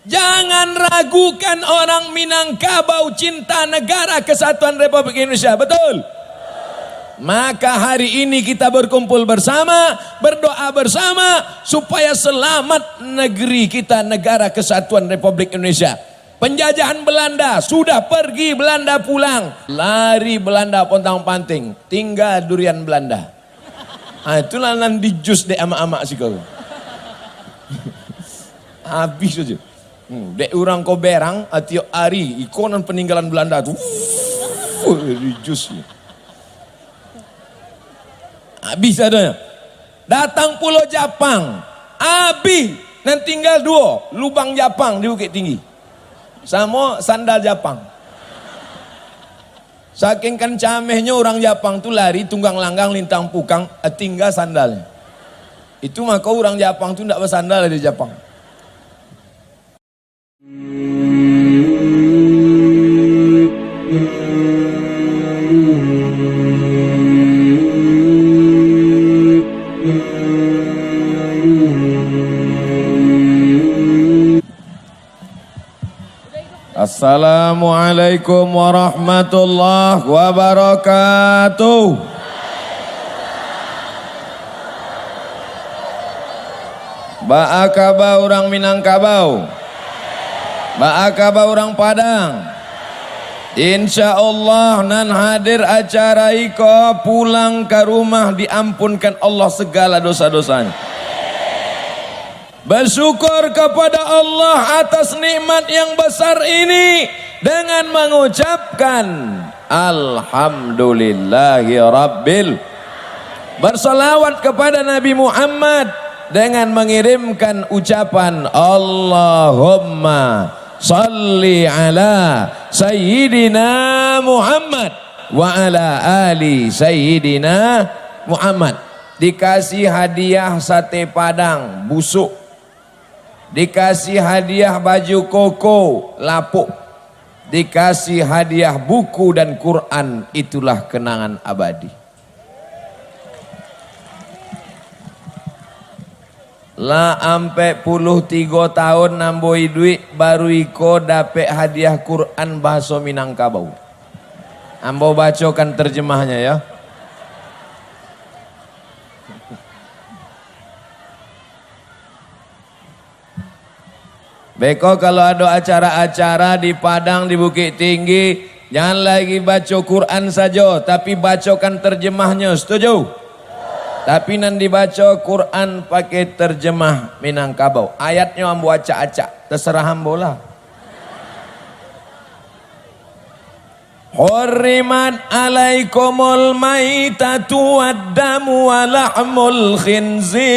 Jangan ragukan orang Minangkabau cinta negara kesatuan Republik Indonesia, betul? Maka hari ini kita berkumpul bersama, berdoa bersama supaya selamat negeri kita, negara kesatuan Republik Indonesia. Penjajahan Belanda sudah pergi, Belanda pulang, lari Belanda pontang-panting, tinggal durian Belanda. Itulah nanti jus dek amak-amak sih kau. Habis aja. Dek orang kau berang, tiap hari ikonan peninggalan Belanda tuh, jus. Habis adanya. Datang Pulau Japang, habis. Nanti tinggal 2 lubang Japang di Bukit Tinggi, sama sandal Japang. Saking kan camehnya orang Japang tuh lari tunggang langgang lintang pukang, tinggal sandalnya. Itu maka orang Japang tuh tidak bersandal di Japang. Assalamualaikum warahmatullahi wabarakatuh. Ba'akaba orang Minangkabau, ba'akaba orang Padang. Insya Allah nan hadir acara iko pulang ke rumah diampunkan Allah segala dosa-dosanya. Bersyukur kepada Allah atas nikmat yang besar ini dengan mengucapkan Alhamdulillahi Rabbil. Bersolawat kepada Nabi Muhammad dengan mengirimkan ucapan Allahumma salli ala Sayyidina Muhammad wa ala ali Sayyidina Muhammad. Dikasih hadiah sate Padang busuk, dikasih hadiah baju koko lapuk, dikasih hadiah buku dan Quran, itulah kenangan abadi. Lah ampe 13 tahun namboi duit baru iko dapet hadiah Quran bahasa Minangkabau. Ambo bacakan terjemahnya ya. Beko kalau ada acara-acara di Padang, di Bukit Tinggi, jangan lagi baca Quran saja, tapi bacakan terjemahnya, setuju? Tapi nanti dibaca Quran pakai terjemah Minangkabau. Ayatnya ambo acak-acak, terserah ambo lah. Hurrimat alaikumul maitatu waddamu wa lahmul khinzir.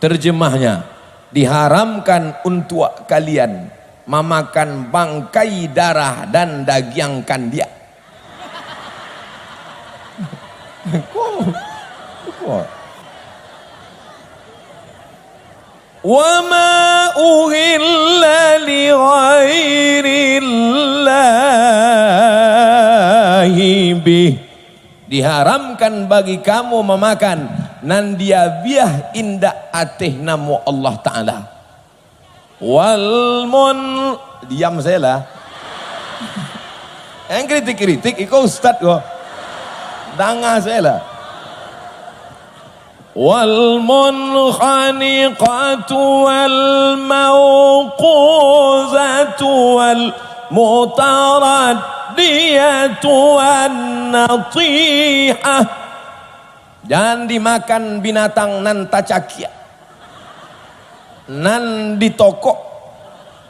Terjemahnya, diharamkan untuk kalian memakan bangkai darah dan daging kandia. Wa ma uhilla li ghairillahi bih. Diharamkan bagi kamu memakan nandia biah indah atih namu Allah Ta'ala. Walmun, diam saya lah. Yang kritik-kritik ikut ustad kok. Dangah saya lah. Walmunkhaniqatu wal mawquzatu wal mutaraddiyatu wan natihah. Jangan dimakan binatang nan tacakia, nan ditokok.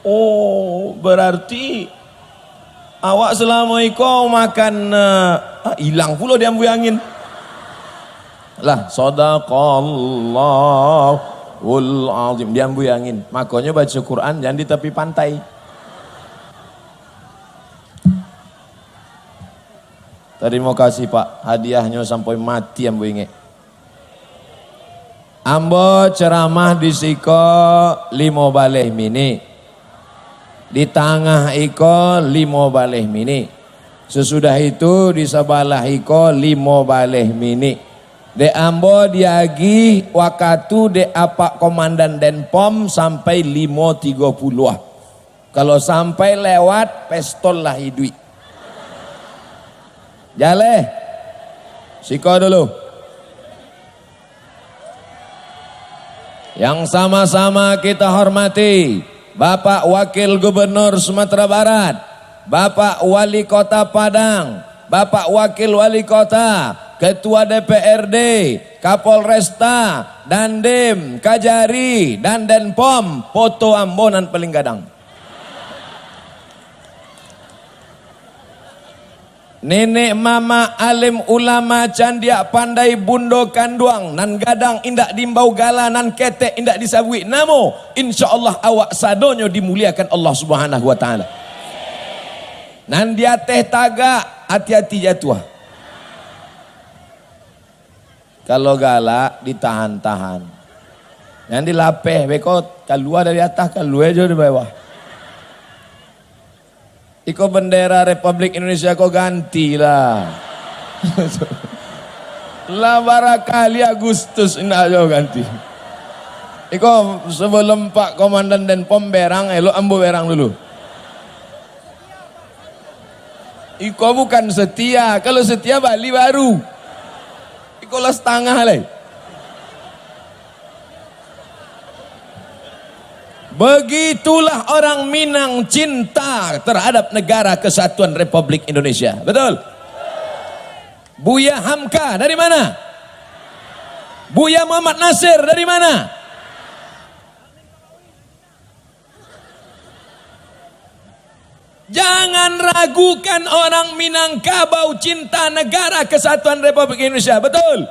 Oh, berarti awak selama itu makan hilang pula diambil angin. Lah, sadaqallahul azim, diambil angin. Makanya baca Quran jangan di tepi pantai. Terima kasih Pak, hadiahnya sampai mati ambo inget. Ambo ceramah di siko 5 baleh mini. Di tengah iko 5 baleh mini. Sesudah itu di sebelah iko 5 baleh mini. De ambo diagi wakatu de apa komandan Denpom sampai 5.30. Kalau sampai lewat pestol lah hidui. Jale. Siko dulu. Yang sama-sama kita hormati Bapak Wakil Gubernur Sumatera Barat, Bapak Wali Kota Padang, Bapak Wakil Wali Kota, Ketua DPRD, Kapolresta, Dandim, Kajari, dan Denpom, Poto Ambonan Peling Gadang. Nenek mama alim ulama candia pandai bundo kanduang nan gadang indak dimbau gala nan ketek indak disabui namo insyaallah awak sadonyo dimuliakan Allah Subhanahu wa taala. Nan dia teh taga hati-hati jatuh. Kalau galak ditahan-tahan. Yang dilapeh bekot keluar dari atas keluar aja di bawah. Iko bendera Republik Indonesia kau gantilah. Lah barakali Agustus indah jauh ganti. Iko sebelum Pak Komandan Denpom berang, lo ambo berang dulu. Iko bukan setia, kalau setia Bali baru. Iko lah setengah lah. Begitulah orang Minang cinta terhadap negara kesatuan Republik Indonesia. Betul? Buya Hamka dari mana? Buya Muhammad Nasir dari mana? Jangan ragukan orang Minangkabau cinta negara kesatuan Republik Indonesia. Betul?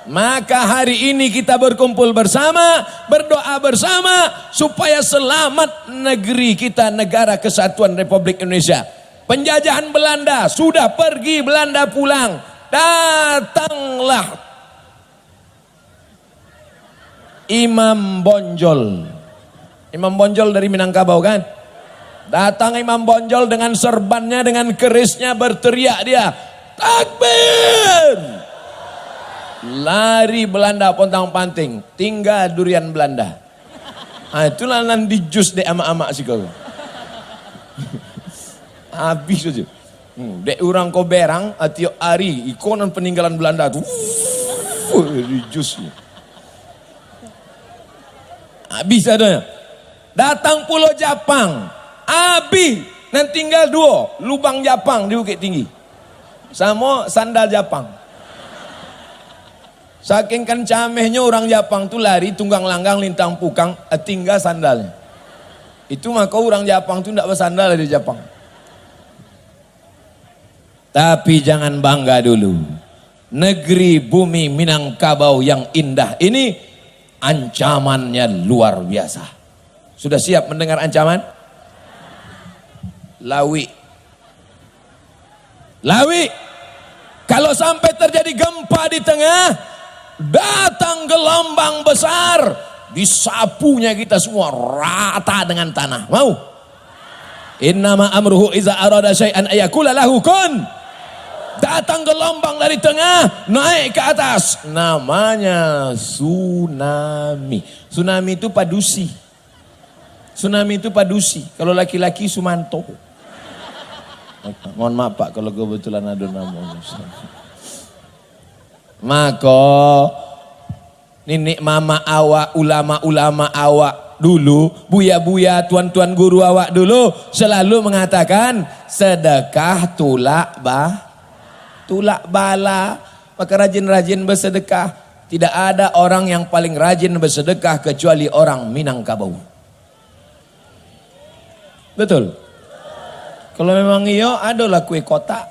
Maka hari ini kita berkumpul bersama, berdoa bersama supaya selamat negeri kita, negara kesatuan Republik Indonesia. Penjajahan Belanda sudah pergi, Belanda pulang. Datanglah Imam Bonjol. Imam Bonjol dari Minangkabau kan? Datang Imam Bonjol dengan serbannya, dengan kerisnya, berteriak dia, takbir! Lari Belanda pontang panting, tinggal durian Belanda. Itulah nanti jus dek ama-ama sih kau. Habis saja. Dek orang kau berang, tiap hari ikonan peninggalan Belanda tu. Di jusnya. Habis adanya. Datang Pulau Japang, habis. Dan tinggal 2 lubang Japang di Bukit Tinggi. Sama sandal Japang. Saking kencamehnya orang Japang tu lari tunggang langgang lintang pukang tinggal sandalnya. Itu maka orang Japang tu tidak bersandal di Japang. Tapi jangan bangga dulu. Negeri bumi Minangkabau yang indah ini ancamannya luar biasa. Sudah siap mendengar ancaman? Lawi. Lawi. Kalau sampai terjadi gempa di tengah, datang gelombang besar, disapunya kita semua rata dengan tanah. Mau? Innama amruhu iza arada syai'an ayakula lahu kun. Datang gelombang dari tengah, naik ke atas. Namanya tsunami. Tsunami itu padusi. Tsunami itu padusi. Kalau laki-laki Sumanto. Mohon maaf Pak kalau kebetulan ada namanya. Maka nenek mama awak, ulama-ulama awak dulu, buya-buya, tuan-tuan guru awak dulu selalu mengatakan sedekah tulak bala. Maka rajin-rajin bersedekah. Tidak ada orang yang paling rajin bersedekah kecuali orang Minangkabau. Betul? Kalau memang iya, adalah kue kotak.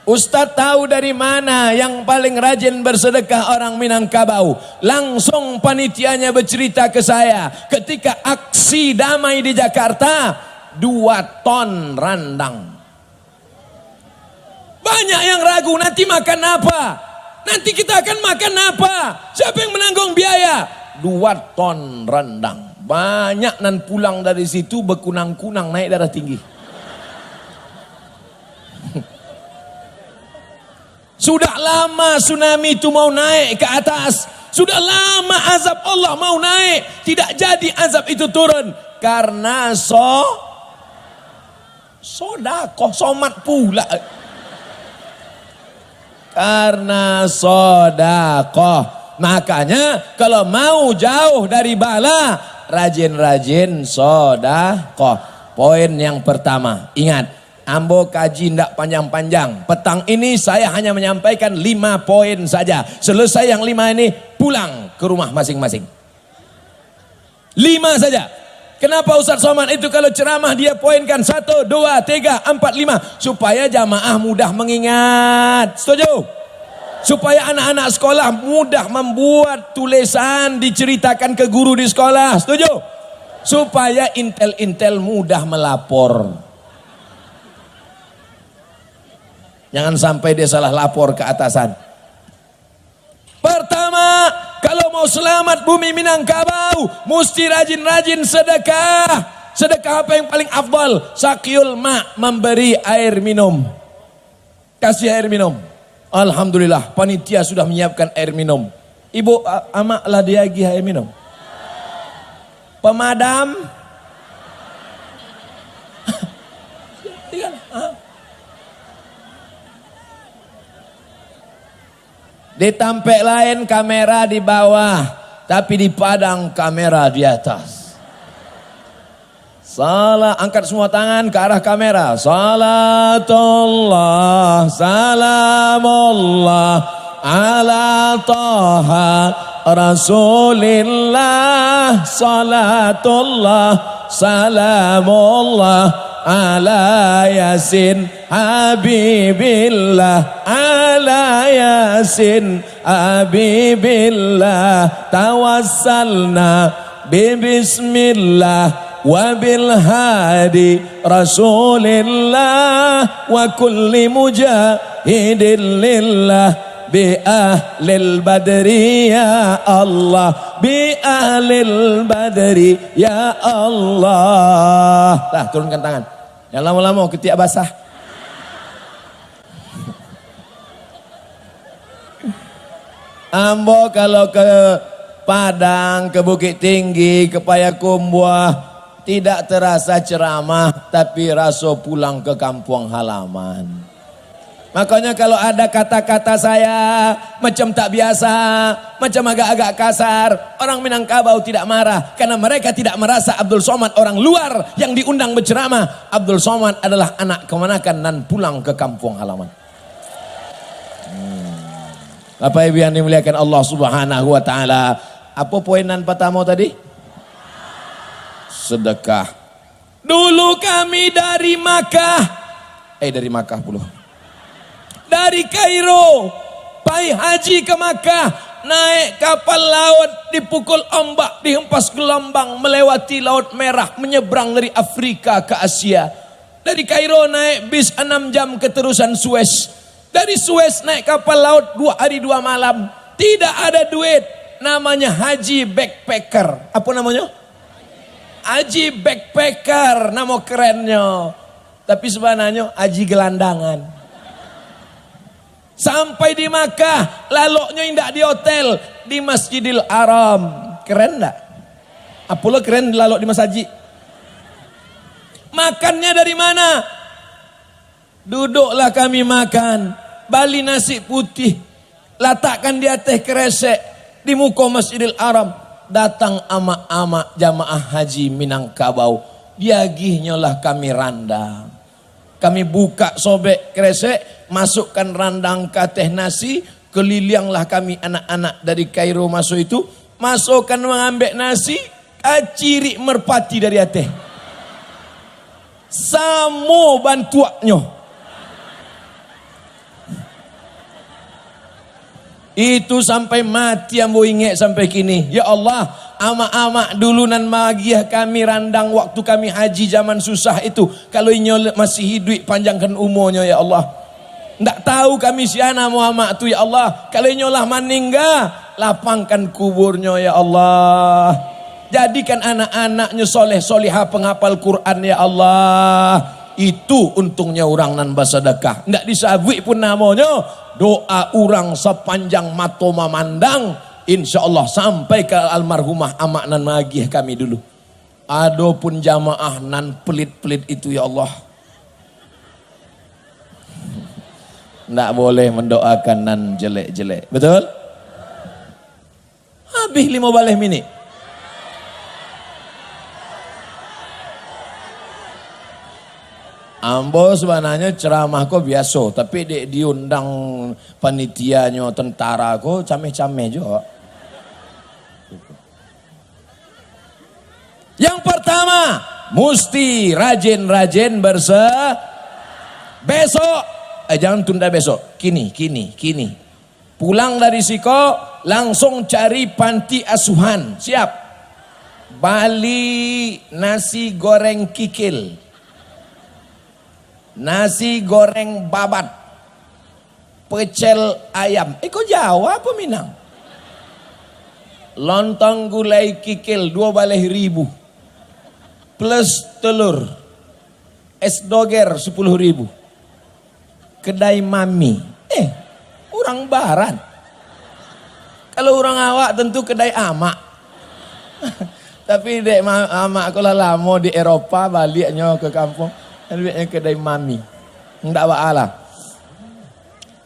Ustadz tahu dari mana yang paling rajin bersedekah orang Minangkabau. Langsung panitianya bercerita ke saya. Ketika aksi damai di Jakarta, 2 ton randang. Banyak yang ragu nanti makan apa? Nanti kita akan makan apa? Siapa yang menanggung biaya? 2 ton rendang. Banyak nan pulang dari situ berkunang-kunang naik darah tinggi. Sudah lama tsunami itu mau naik ke atas. Sudah lama azab Allah mau naik. Tidak jadi azab itu turun. Karena sodakoh, somat pula. Karena sodakoh. Makanya kalau mau jauh dari bala, rajin-rajin sodakoh. Poin yang pertama, ingat, ambo kaji ndak panjang-panjang. Petang ini saya hanya menyampaikan 5 poin saja. Selesai yang 5 ini, pulang ke rumah masing-masing. 5 saja. Kenapa Ustaz Somad itu kalau ceramah dia poinkan 1, 2, 3, 4, 5. Supaya jamaah mudah mengingat. Setuju? Supaya anak-anak sekolah mudah membuat tulisan diceritakan ke guru di sekolah. Setuju? Supaya intel-intel mudah melapor. Jangan sampai dia salah lapor ke atasan. Pertama, kalau mau selamat bumi Minangkabau, mesti rajin-rajin sedekah. Sedekah apa yang paling afdal? Sakyul ma, memberi air minum. Kasih air minum. Alhamdulillah, panitia sudah menyiapkan air minum. Ibu amak lah diagi air minum. Pemadam. Di tampek lain kamera di bawah, tapi di Padang kamera di atas. Salah, angkat semua tangan ke arah kamera. Salatullah, salamullah ala Taha Rasulillah. Salatullah, salamullah ala Yasin Habibillah. Ala Yasin Habibillah. Tawassalna Bismillah wabil hadi Rasulillah wa kulli mujahidin lillah bi ahlil badri ya Allah, bi ahlil badri ya Allah. Nah, turunkan tangan. Yang lama-lama ketiak basah. Ambo kalau ke Padang, ke Bukit Tinggi, ke Payakumbuh, tidak terasa ceramah, tapi rasa pulang ke kampung halaman. Makanya kalau ada kata-kata saya macam tak biasa, macam agak-agak kasar, orang Minangkabau tidak marah. Karena mereka tidak merasa Abdul Somad orang luar yang diundang berceramah. Abdul Somad adalah anak kemanakan dan pulang ke kampung halaman. Bapak Ibu yang dimuliakan Allah Subhanahu wa Ta'ala. Apa poinan pertama tadi? Sedekah. Dulu kami dari Makkah. Dari Makkah pula. Dari Kairo. Pai haji ke Makkah. Naik kapal laut, dipukul ombak, dihempas gelombang, melewati Laut Merah, menyeberang dari Afrika ke Asia. Dari Kairo naik bis 6 jam keterusan Suez. Dari Suez naik kapal laut 2 hari 2 malam. Tidak ada duit. Namanya haji backpacker. Apa namanya? Haji backpacker, nama kerennya. Tapi sebenarnya haji gelandangan. Sampai di Makkah, laloknya indah di hotel, di Masjidil Haram. Keren enggak? Apalah keren lalok di Mas Haji. Makannya dari mana? Duduklah kami makan. Bali nasi putih. Letakkan di atas kresek. Di muka Masjidil Haram. Datang amak-amak jamaah haji Minangkabau. Diagihnya lah kami randang. Kami buka sobek kresek. Masukkan randang ke teh nasi. Kelilinglah kami anak-anak dari Kairo masuk itu. Masukkan mengambil nasi. Kaciri merpati dari atas. Samo bantuannya. Itu sampai mati yang mau ingat sampai kini. Ya Allah, amak-amak dulu nan magiah kami randang waktu kami haji zaman susah itu. Kalau inyo masih hidup panjangkan umurnya ya Allah. Ndak tahu kami siana Muhammad tu ya Allah. Kalau inyo lah meninggal, lapangkan kuburnya ya Allah. Jadikan anak-anaknya soleh solihah penghafal Quran ya Allah. Itu untungnya orang nan bersedekah. Ndak disabui pun namanya. Doa orang sepanjang mata memandang. Insya Allah sampai ke almarhumah amak nan magih kami dulu. Adapun jamaah nan pelit-pelit itu ya Allah. Ndak boleh mendoakan nan jelek-jelek. Betul? Habis 15 menit. Ambo sebenarnya ceramah kok biasa, tapi dek diundang panitianya tentara kok cameh-cameh juga. Yang pertama, mesti rajin-rajin besok, jangan tunda besok, kini. Pulang dari siko, langsung cari panti asuhan, siap. Bali nasi goreng kikil. Nasi goreng babat, pecel ayam. Kok Jawa apa Minang? Lontong gulai kikil 12.000 plus telur. Es doger 10.000. Kedai mami. Orang barat. Kalau orang awak tentu kedai amak. Tapi dek amak aku lah lama di Eropa, baliknya ke kampung. Lebihnya kedai mami. Nggak wa'ala.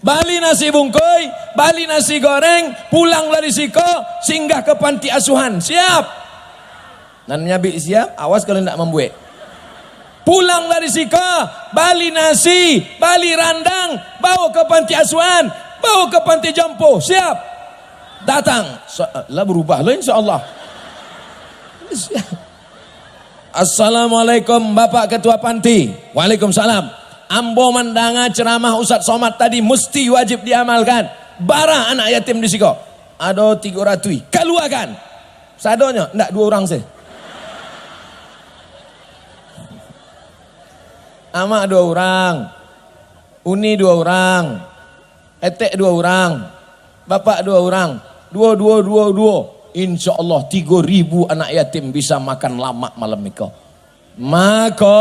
Bali nasi bungkoi, Bali nasi goreng, pulang dari siko, singgah ke panti asuhan. Siap. Nannya bi siap, awas kalau nggak membuat. Pulang dari siko, Bali nasi, Bali randang, bawa ke panti asuhan, bawa ke panti jompo. Siap. Datang. Lah berubah lo insya Allah. Siap. Assalamualaikum Bapak Ketua Panti. Waalaikumsalam. Ambo mendanga ceramah Ustaz Somad tadi mesti wajib diamalkan. Bara anak yatim di siko. Ada 300. Keluarkan. Sadonya enggak 2 orang sih. Amak 2 orang. Uni 2 orang. Etek 2 orang. Bapak 2 orang. 2. Insya Allah 3.000 anak yatim bisa makan lama malam itu. Maka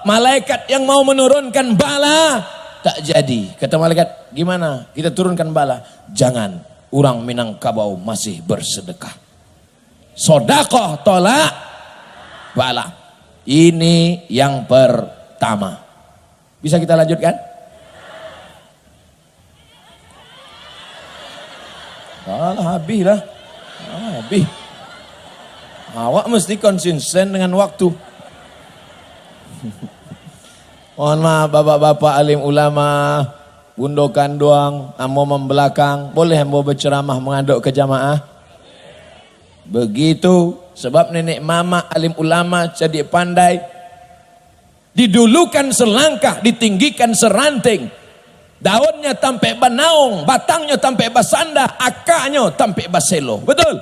malaikat yang mau menurunkan bala tak jadi. Kata malaikat, gimana kita turunkan bala? Jangan, orang Minangkabau masih bersedekah. Sodakoh tolak bala. Ini yang pertama. Bisa kita lanjutkan? Habis lah. Habis. Awak mesti konsisten dengan waktu. Mohon maaf bapak-bapak alim ulama, bundokan doang, ambo membelakang, boleh ambo berceramah mengaduk ke jamaah? Begitu, sebab nenek mama alim ulama jadi pandai. Didulukan selangkah, ditinggikan seranting. Daunnya tampe banaung, batangnya tampe basanda, akarnya tampe baselo. Betul?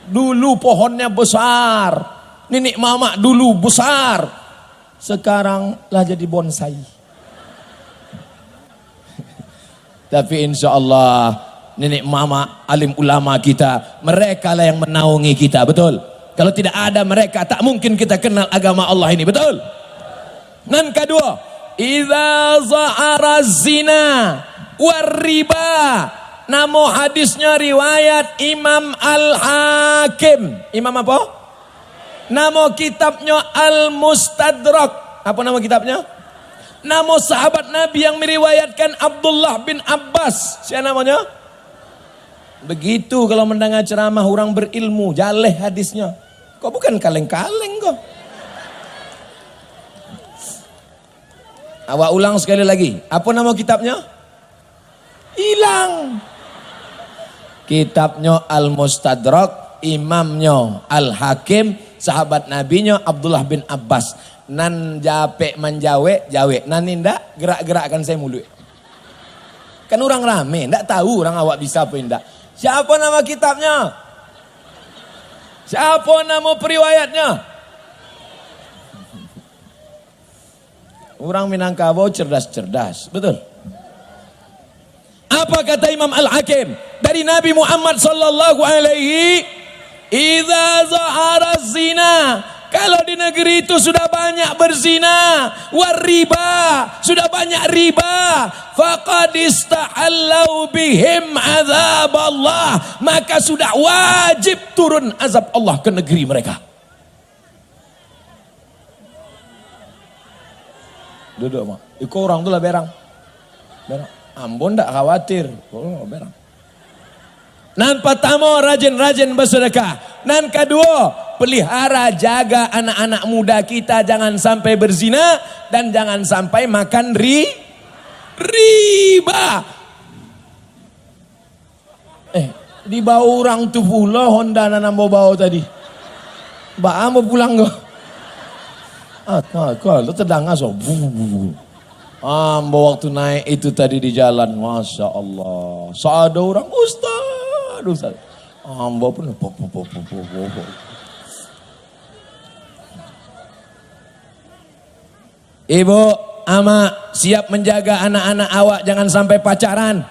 Dulu pohonnya besar. Nenek mama dulu besar. Sekarang lah jadi bonsai. Tapi insya Allah nenek mama alim ulama kita, mereka lah yang menaungi kita. Betul? Kalau tidak ada mereka, tak mungkin kita kenal agama Allah ini. Betul? Dan kedua, idza zahara zina wariba. Namo hadisnya riwayat Imam Al-Hakim. Imam apa? Namo kitabnya Al-Mustadrak. Apa nama kitabnya? Namo sahabat Nabi yang meriwayatkan Abdullah bin Abbas. Siapa namanya? Begitu kalau mendengar ceramah orang berilmu, jaleh hadisnya. Kok bukan kaleng-kaleng kok. Awak ulang sekali lagi. Apa nama kitabnya? Hilang. Kitabnya Al-Mustadrak, imamnya Al-Hakim, sahabat nabinya Abdullah bin Abbas. Nan jape menjawe, jawe. Nan indak gerak-gerakkan saya mulut. Kan orang rame, ndak tahu orang awak bisa apa indak. Siapa nama kitabnya? Siapa nama periwayatnya? Orang Minangkabau cerdas-cerdas, betul? Apa kata Imam Al-Hakim dari Nabi Muhammad sallallahu alaihi, idza zahara zina Kalau di negeri itu sudah banyak berzina, wariba, sudah banyak riba, faqad istahallau bihim azab Allah, maka sudah wajib turun azab Allah ke negeri mereka. Duduk mak, ikut orang tu lah berang. Ambon tak khawatir, berang. Nan pertama rajin-rajin bersedekah. Nan kedua, pelihara jaga anak-anak muda kita jangan sampai berzina dan jangan sampai makan riba. Di bawah orang tu pula Honda nanam bau tadi. Ba mau pulang go. Kalau tedang aso. Ambo waktu naik itu tadi di jalan, masya Allah. Seada orang Ustaz. Ambo pun Ibu, ama siap menjaga anak-anak awak jangan sampai pacaran.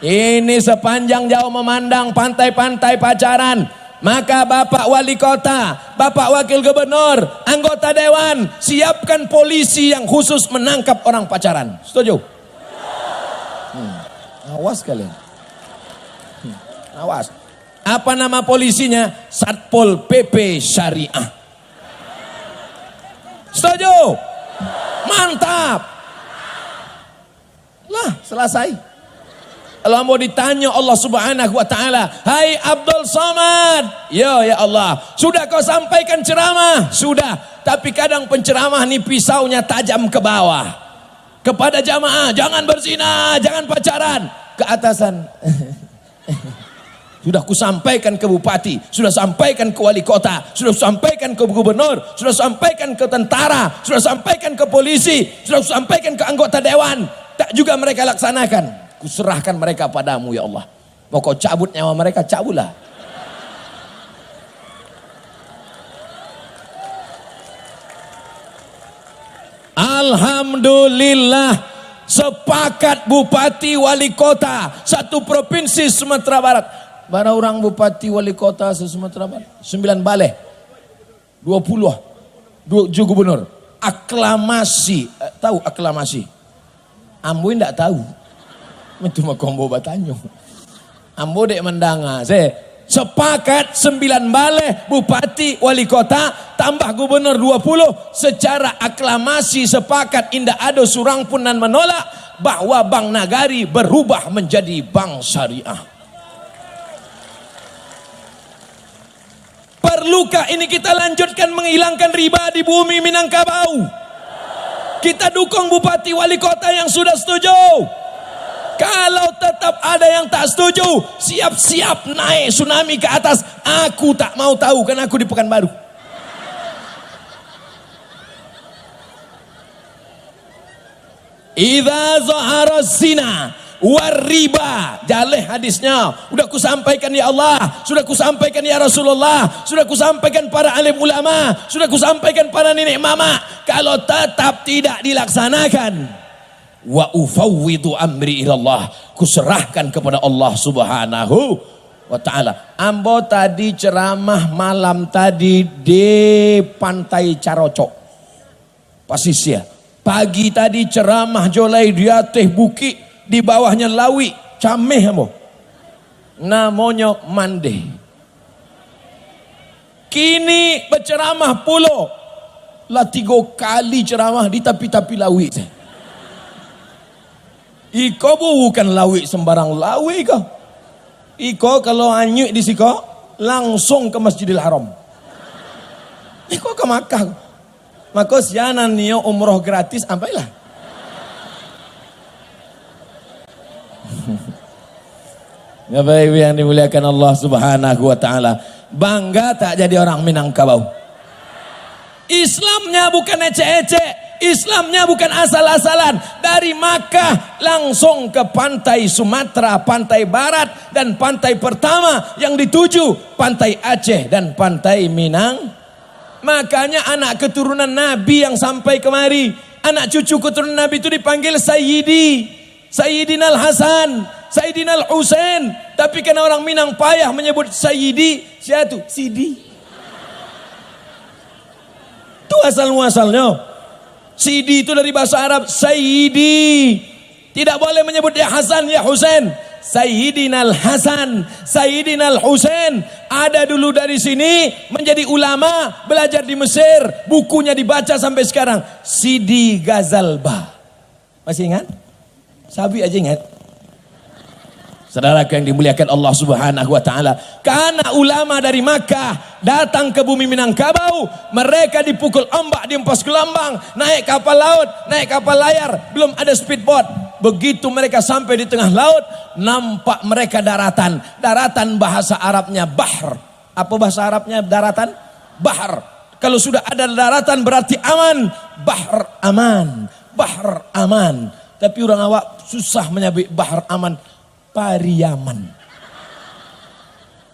Ini sepanjang jauh memandang pantai-pantai pacaran. Maka Bapak Wali Kota, Bapak Wakil Gubernur, anggota Dewan, siapkan polisi yang khusus menangkap orang pacaran. Setuju? Awas kalian. Awas. Apa nama polisinya? Satpol PP Syariah. Setuju? Mantap. Lah, selesai. Kalau mau ditanya Allah Subhanahu wa taala, "Hai Abdul Somad." Ya Allah, sudah kau sampaikan ceramah? Sudah. Tapi kadang penceramah ni pisaunya tajam ke bawah. Kepada jamaah, jangan berzina, jangan pacaran. Ke atasan. Sudah kusampaikan ke bupati, sudah sampaikan ke wali kota, sudah sampaikan ke gubernur, sudah sampaikan ke tentara, sudah sampaikan ke polisi, sudah sampaikan ke anggota dewan. Tak juga mereka laksanakan. Kuserahkan mereka padamu ya Allah. Mau kau cabut nyawa mereka, cabutlah. Alhamdulillah, sepakat bupati wali kota satu provinsi Sumatera Barat. Bara orang bupati wali kota Sumatera Barat 9 balai 20 gubernur. Aklamasi, tahu aklamasi? Ambo tidak tahu. Itu mah kombo batanyo. Ambo dek mendanga. Saya sepakat 9 balai bupati wali kota tambah gubernur 20 secara aklamasi sepakat indah ada surang pun nan menolak bahwa Bank Nagari berubah menjadi bank syariah. Perlukah ini kita lanjutkan menghilangkan riba di bumi Minangkabau? Kita dukung bupati wali kota yang sudah setuju. Kalau tetap ada yang tak setuju, siap-siap naik tsunami ke atas. Aku tak mau tahu, kan aku di Pekanbaru. Idza zahara zina wariba, jaleh hadisnya. Sudah kusampaikan ya Allah, sudah kusampaikan ya Rasulullah, sudah kusampaikan para alim ulama, sudah kusampaikan para nenek mama. Kalau tetap tidak dilaksanakan, wa ufawwidu amri ilallah, kuserahkan kepada Allah Subhanahu wa taala. Ambo tadi ceramah malam tadi di Pantai Carocok, Pasisir. Pagi tadi ceramah jolai di atas bukit, di bawahnya lawi, cameh ambo. Namanya Mande. Kini berceramah pulau, lah 3 kali ceramah di tepi-tepi lawi. Iko bukan lawi sembarang lawi kau. Iko kalau anyuk di siko langsung ke Masjidil Haram. Iko ke Makkah. Maka sianan niyo umroh gratis sampailah. Bapak Ibu yang dimuliakan Allah Subhanahu wa taala, bangga tak jadi orang Minangkabau. Islamnya bukan ecek-ecek. Islamnya bukan asal-asalan. Dari Makkah langsung ke pantai Sumatera, pantai barat, dan pantai pertama yang dituju pantai Aceh dan pantai Minang. Makanya anak keturunan Nabi yang sampai kemari, anak cucu keturunan Nabi itu dipanggil Sayyidi, Sayyidina Al-Hasan, Sayyidina Al-Husain. Tapi karena orang Minang payah menyebut Sayyidi, siapa tu? Sidi. asal muasalnya? Sidi itu dari bahasa Arab Sayyidi. Tidak boleh menyebut ya Hasan, ya Husain. Sayyidinal Hasan, Sayyidinal Husain. Ada dulu dari sini, menjadi ulama, belajar di Mesir, bukunya dibaca sampai sekarang. Sidi Ghazalbah. Masih ingat? Sabi aja ingat. Saudaraku yang dimuliakan Allah Subhanahu wa taala, karena ulama dari Makkah datang ke bumi Minangkabau, mereka dipukul ombak di Empos Gelambang, naik kapal laut, naik kapal layar, belum ada speedboat. Begitu mereka sampai di tengah laut, nampak mereka daratan. Daratan bahasa Arabnya bahr. Apa bahasa Arabnya daratan? Bahr. Kalau sudah ada daratan berarti aman. Bahr aman. Bahr aman. Tapi orang awak susah menyebut bahr aman. Pariaman.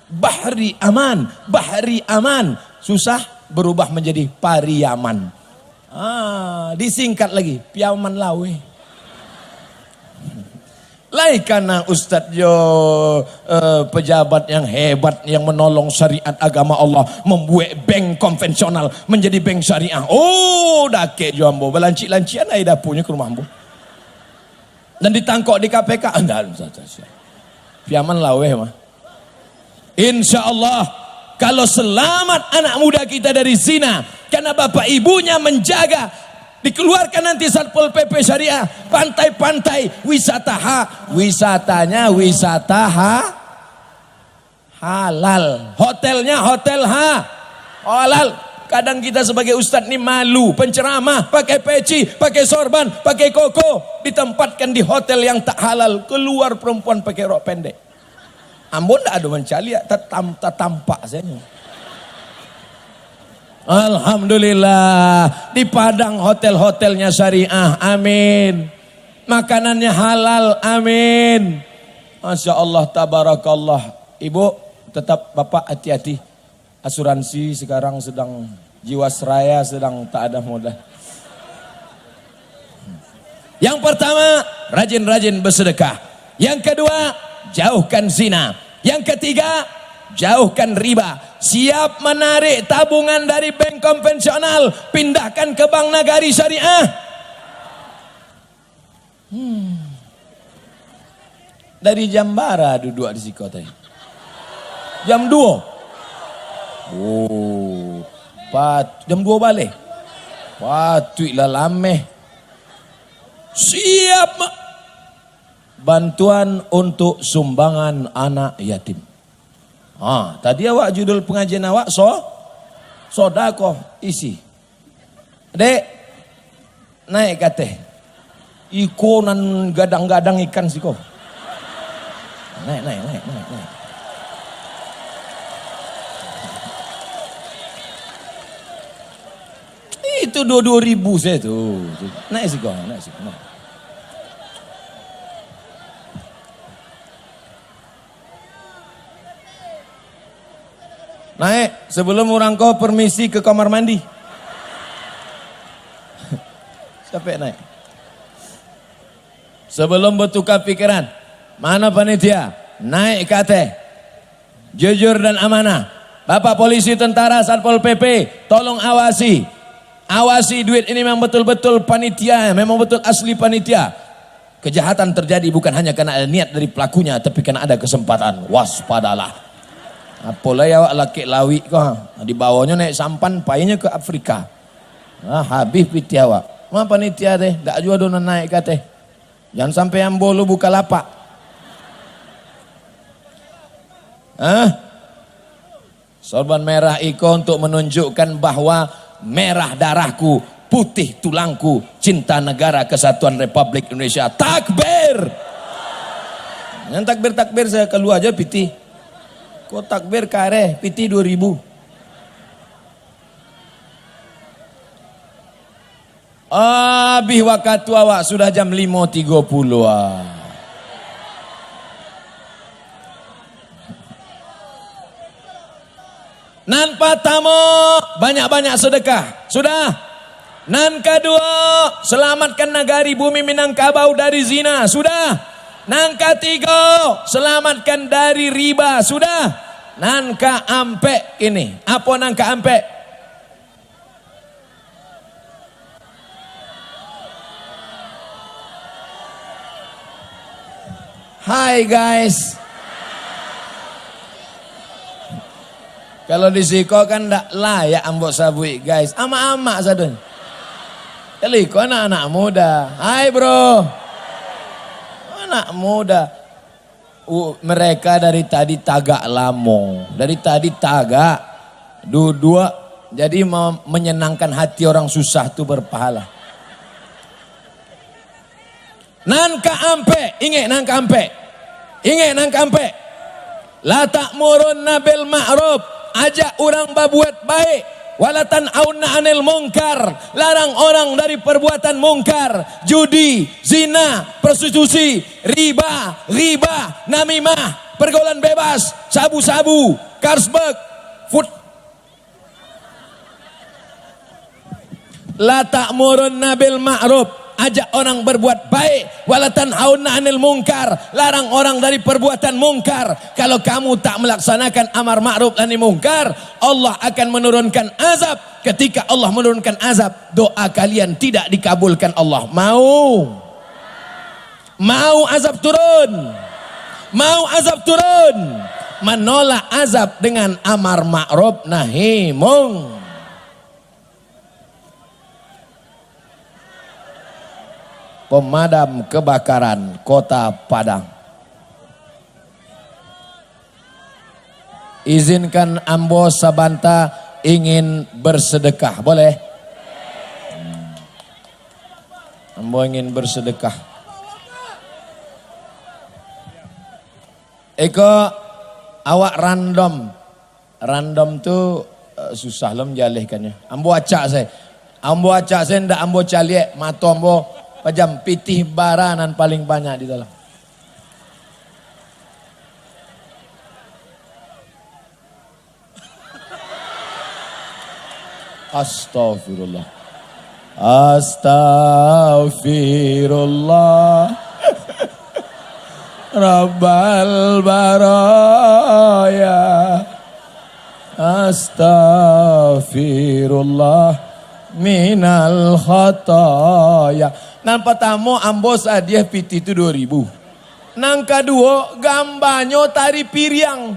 Bahri aman. Bahri aman. Susah berubah menjadi Pariaman. Disingkat lagi. Piaman lawe. Lain karena Ustadz pejabat yang hebat yang menolong syariat agama Allah, membuat bank konvensional menjadi bank syariah. Oh, dake jambo belanci-lancian ai dapunya ke rumah ambo. Dan ditangkap di KPK. Piaman lawe mah. Insya Allah kalau selamat anak muda kita dari zina karena bapak ibunya menjaga, dikeluarkan nanti Satpol PP Syariah, pantai-pantai wisata wisatanya wisata halal, hotelnya hotel halal. Kadang kita sebagai ustadz ini malu, penceramah pakai peci, pakai sorban, pakai koko, ditempatkan di hotel yang tak halal, keluar perempuan pakai rok pendek. Ambon tak ada mencali, tak tampak saya. Alhamdulillah di Padang hotel-hotelnya syariah, amin. Makanannya halal, amin. Masya Allah, tabarakallah. Ibu tetap, bapak hati-hati. Asuransi sekarang sedang, Jiwasraya sedang tak ada modal. Yang pertama, rajin-rajin bersedekah. Yang kedua, jauhkan zina. Yang ketiga, jauhkan riba. Siap menarik tabungan dari bank konvensional, pindahkan ke bank nagari syariah. Dari jam bara duduk di Sikota. Jam 2. Oh, jam 2 balik. Patutlah lameh. Siap bantuan untuk sumbangan anak yatim. Tadi awak judul pengajian awak sodakoh isi. Dek, naik kate. Iko nan gadang-gadang ikan siko. Naik. Itu 22.000 saya tuh. Naik siko. Naik, sebelum orang kau permisi ke kamar mandi. Sampai naik. Sebelum bertukar pikiran, mana panitia? Naik ke atas. Jujur dan amanah. Bapak polisi, tentara, Satpol PP, tolong awasi. Awasi duit ini memang betul-betul panitia, memang betul asli panitia. Kejahatan terjadi bukan hanya karena ada niat dari pelakunya, tapi karena ada kesempatan. Waspadalah. Apalah ya laki lawi kok. Di bawahnya naik sampan, payahnya ke Afrika. Habis piti awak. Ma panitia deh, dak jua dona naik kate. Jangan sampai yang bolu buka lapak. Sorban merah iko untuk menunjukkan bahwa merah darahku, putih tulangku, cinta negara kesatuan Republik Indonesia. Takbir. Yang takbir saya keluar aja piti. Kok takbir kare piti 2000. Abih waktu awak sudah jam 5.30. Nan pertama, banyak-banyak sedekah. Sudah. Nan kedua, selamatkan negari bumi Minangkabau dari zina. Sudah. Nan ketiga, selamatkan dari riba. Sudah. Nan keempat ini. Apa nan keempat? Hai guys. Kalau di Siko kan ndak layak ambok sabui guys. Ama-ama sadun. Kalau iko anak-anak muda. Hai bro. Anak muda. Mereka dari tadi tagak lamo. Dari tadi tagak. Dua. Jadi menyenangkan hati orang susah itu berpahala. Nangka ampe. Ingat nangka ampe. Ingat nangka ampe. La ta'murunna bil ma'ruf. Ajak orang berbuat baik, walatan auna anil mungkar, larang orang dari perbuatan mungkar, judi, zina, prostitusi, riba, namimah, pergaulan bebas, sabu-sabu, Carlsberg, food. La ta'murunna bil ma'ruf. Ajak orang berbuat baik, walatan hauna anil mungkar, larang orang dari perbuatan mungkar. Kalau kamu tak melaksanakan amar ma'ruf nahi mungkar, Allah akan menurunkan azab. Ketika Allah menurunkan azab, doa kalian tidak dikabulkan Allah. Mau azab turun, mau azab turun, menolak azab dengan amar ma'ruf nahi mungkar. Pemadam kebakaran Kota Padang. Izinkan Ambo Sabanta ingin bersedekah, boleh? Ambo ingin bersedekah. Eko awak random. Random tu susah lah menjalihkannya. Ambo acak saya. Ambo acak saya ndak ambo caliek mato ambo pajam pitih baranan paling banyak di dalam. Astagfirullah. Astagfirullah. Rabbal baraya. Astagfirullah minal khataya. Nang pertama ambos hadiah piti itu 2.000. Nang kedua gambarnya tari piriang.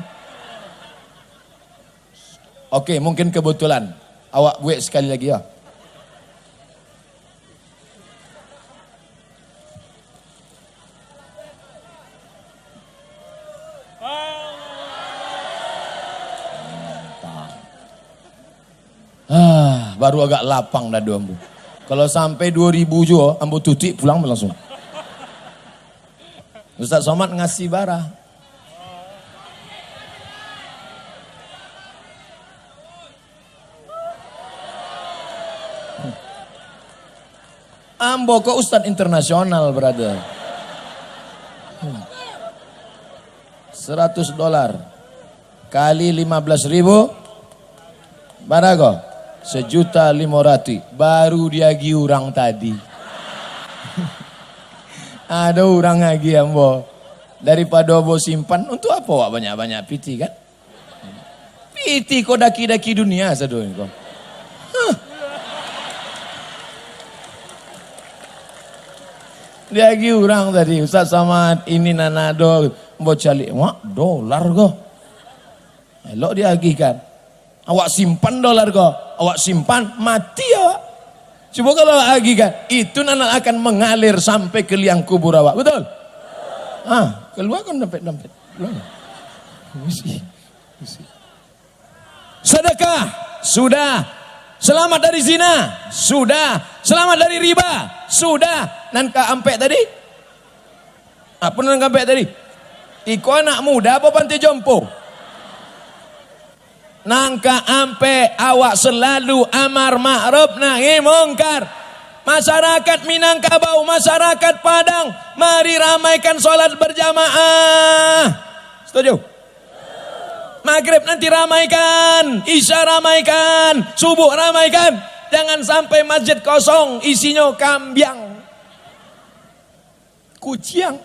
Oke, mungkin kebetulan. Awak buat sekali lagi ya. Baru agak lapang dah dua ambu. Kalau sampai 2.000 juga, ambo tutik pulang langsung. Ustaz Somad ngasih barah. Ambo kok Ustaz internasional, brother. $100 kali 15.000 barago. 1.500.000 baru dia gi orang tadi. Ada orang lagi ambo. Daripada ambo simpan untuk apa wak banyak-banyak piti kan? Piti kau daki-daki dunia sadoin kau. Dia gi orang tadi Ustaz Samad ini nanado ambo cali wak dolar kau. Elok dia agi kan. Awak simpan dolar kau, awak simpan mati awak. Coba kalau lagi kan, itu nanti akan mengalir sampai ke liang kubur awak, betul? Keluar kan dompet. Sedekah, sudah. Selamat dari zina, sudah. Selamat dari riba, sudah. Nangka ampek tadi? Apa nangka ampek tadi? Iko anak muda apa pantai jompo? Nangka ampe awak selalu amar ma'ruf nahi mungkar. Masyarakat Minangkabau, masyarakat Padang, mari ramaikan sholat berjamaah. Setuju? Maghrib nanti ramaikan, Isya ramaikan, subuh ramaikan. Jangan sampai masjid kosong, isinya kambiang, kuciang.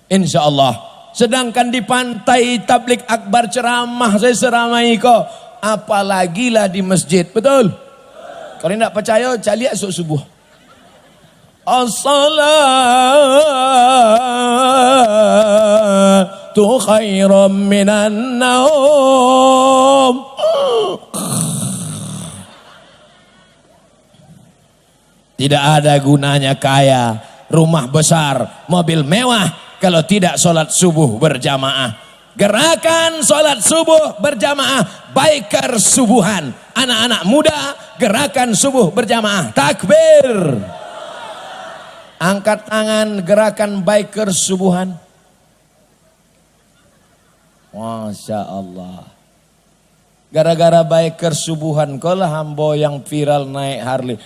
Insya Allah. Sedangkan di pantai tablik akbar ceramah saya seramai kok. Apalagi lah di masjid, betul? Kalau tidak percaya, cari esok subuh. As-salat mautu khairum minan naum. Tidak ada gunanya kaya, rumah besar, mobil mewah kalau tidak sholat subuh berjamaah. Gerakan sholat subuh berjamaah, biker subuhan. Anak-anak muda, gerakan subuh berjamaah. Takbir. Angkat tangan, gerakan biker subuhan. Masya Allah. Gara-gara biker subuhan, kolah hambo yang viral naik Harley.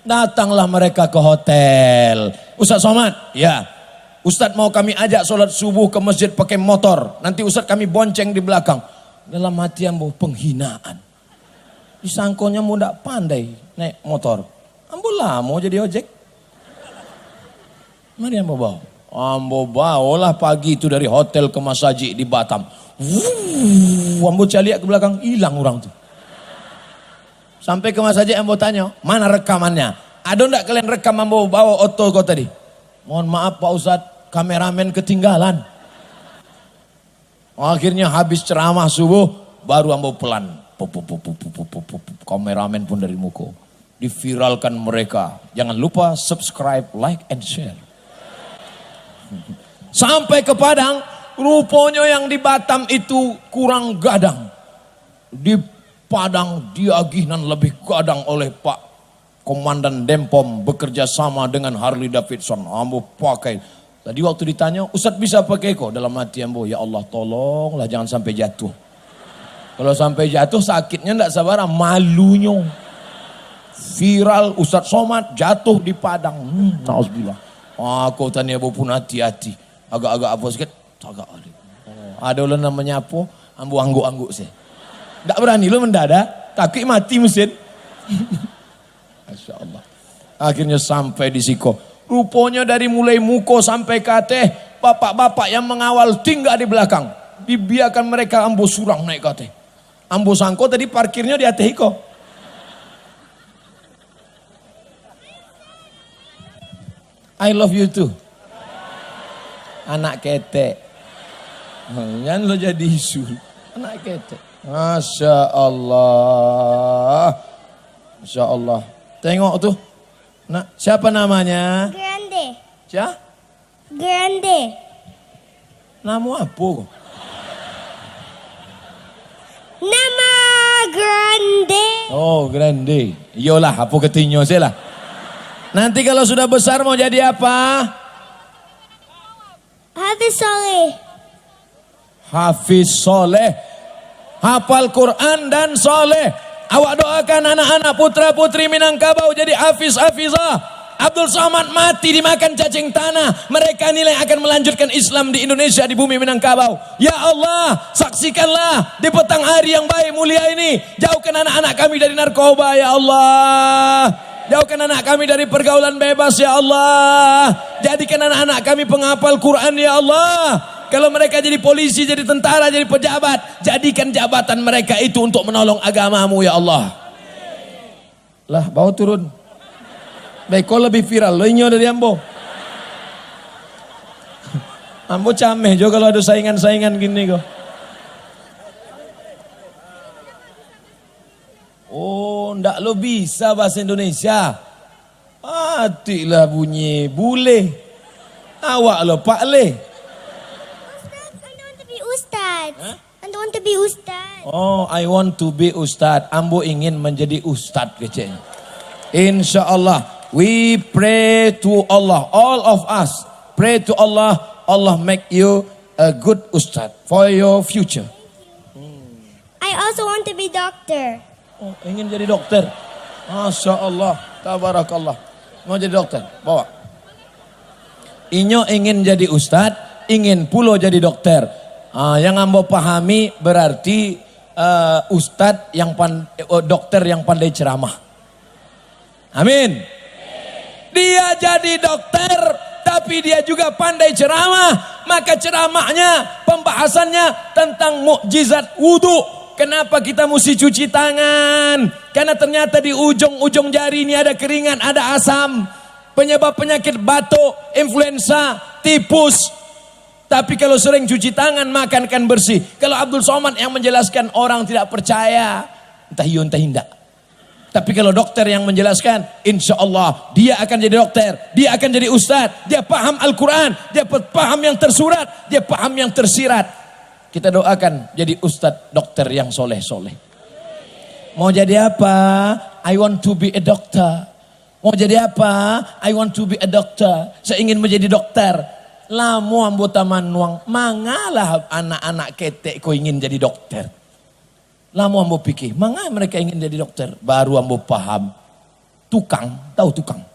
Datanglah mereka ke hotel. Ustaz Somad, ya. Ustaz mau kami ajak sholat subuh ke masjid pakai motor. Nanti Ustaz kami bonceng di belakang. Dalam hati ambo penghinaan. Disangkonya mau tidak pandai naik motor. Ambo lah mau jadi ojek. Mari ambo bawa. Ambo bawalah pagi itu dari hotel ke masjid di Batam. Ambo caliak ke belakang, hilang orang tuh. Sampai ke masjid ambo tanya, mana rekamannya? Ada enggak kalian rekam ambo bawa oto kau tadi? Mohon maaf Pak Ustadz, kameramen ketinggalan. Akhirnya habis ceramah subuh, baru ambo pelan. Kameramen pun dari muko. Diviralkan mereka. Jangan lupa subscribe, like, and share. Sampai ke Padang, rupanya yang di Batam itu kurang gadang. Di Padang diaginan lebih gadang oleh Pak Komandan Dempom bekerja sama dengan Harley Davidson. Ambo pakai. Tadi waktu ditanya, Ustadz bisa pakai kok? Dalam hati ambo, ya Allah tolonglah jangan sampai jatuh. Kalau sampai jatuh sakitnya enggak sabar, malunya. Viral Ustadz Somad jatuh di Padang. Nauzubillah. Aku tanya ambo pun hati-hati. Agak-agak apa sikit? Agak ada. Ada ulah namanya apa? Ambo angguk-angguk sih. Enggak berani lo mendadak, takut mati mesin. Masya Allah. Akhirnya sampai di Siko. Rupanya dari mulai muko sampai kateh, bapak-bapak yang mengawal tinggal di belakang. Dibiarkan mereka ambo surang naik kateh. Ambo sangko tadi parkirnya di ateh iko. I love you too. Anak ketek. Jangan lo jadi isu. Anak ketek. Masya Allah. Masya Allah. Tengok tuh. Nah, siapa namanya? Grande. Siapa? Grande. Nama apa? Nama Grande. Oh, Grande. Iyalah, apa ketinyo saya lah. Nanti kalau sudah besar mau jadi apa? Hafiz Soleh. Hafiz Soleh. Hafal Quran dan soleh. Awak doakan anak-anak putra-putri Minangkabau jadi hafiz-hafizah. Abdul Somad mati dimakan cacing tanah. Mereka nilai akan melanjutkan Islam di Indonesia, di bumi Minangkabau. Ya Allah, saksikanlah di petang hari yang baik mulia ini. Jauhkan anak-anak kami dari narkoba ya Allah. Jauhkan anak kami dari pergaulan bebas ya Allah. Jadikan anak-anak kami penghafal Quran ya Allah. Kalau mereka jadi polisi, jadi tentara, jadi pejabat, jadikan jabatan mereka itu untuk menolong agamamu ya Allah. Lah, bawa turun. Baik, kau lebih viral, lo inyo dari ambo. Ambo cameh juga kalau ada saingan-saingan gini kok. Oh, ndak lo bisa bahasa Indonesia. Matilah bunyi bule. Awak lo Pak Le. I want to be Ustad. Oh, I want to be Ustad. Ambo ingin menjadi Ustad kecil. Insya Allah, we pray to Allah. All of us pray to Allah. Allah make you a good Ustad for your future. I also want to be doctor. Oh, ingin jadi dokter. Masya Allah, tabarakallah. Mau jadi dokter, bawa. Inyo ingin jadi Ustad, ingin pulo jadi dokter. Yang ambo pahami berarti ustadz yang dokter yang pandai ceramah. Amin. Dia jadi dokter tapi dia juga pandai ceramah. Maka ceramahnya, pembahasannya tentang mukjizat wudu. Kenapa kita mesti cuci tangan? Karena ternyata di ujung-ujung jari ini ada keringat, ada asam. Penyebab penyakit batuk, influenza, tipus. Tapi kalau sering cuci tangan, makan kan bersih. Kalau Abdul Somad yang menjelaskan, orang tidak percaya, entah iya entah tidak. Tapi kalau dokter yang menjelaskan, insya Allah dia akan jadi dokter, dia akan jadi ustadz, dia paham Al-Quran, dia paham yang tersurat, dia paham yang tersirat. Kita doakan jadi ustadz dokter yang soleh-soleh. Mau jadi apa? I want to be a doctor. Mau jadi apa? I want to be a doctor. Saya ingin menjadi dokter. Lamu ambo taman nuang, mangalah anak-anak ketek kau ingin jadi dokter. Lamu ambo pikir, manga mereka ingin jadi dokter. Baru ambo paham, tukang, tahu tukang?